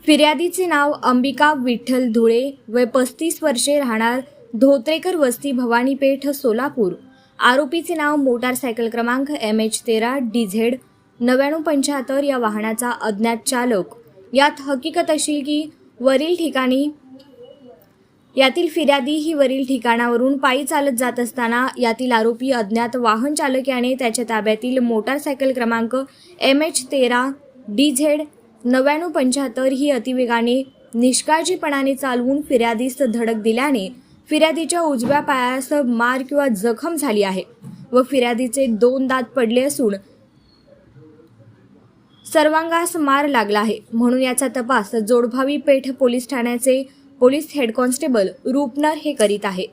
फिर्यादीचे नाव अंबिका विठ्ठल धुळे, वय 35 वर्षे, राहणार धोत्रेकर वस्ती, भवानीपेठ, सोलापूर। आरोपीचे नाव मोटारसायकल क्रमांक MH13 DZ 9975 या वाहनाचा अज्ञात चालक। यात हकीकत अशी की यातील फिर्यादी ही वरील ठिकाणावरून पायी चालत जात असताना यातील आरोपी अज्ञात वाहन चालक याने त्याच्या ताब्यातील मोटारसायकल क्रमांक MH13 DZ 9975 ही अतिवेगाने निष्काळजीपणाने चालवून फिर्यादीस धडक दिल्याने फिर्यादीच्या उजव्या पायास मार किंवा जखम झाली आहे व फिर्यादीचे 2 दात पडले असून सर्वांगास मार लागला आहे, म्हणून याचा तपास जोडभावी पेठ पोलीस ठाण्याचे पोलीस हेड कॉन्स्टेबल रूपनर हे करीत आहे।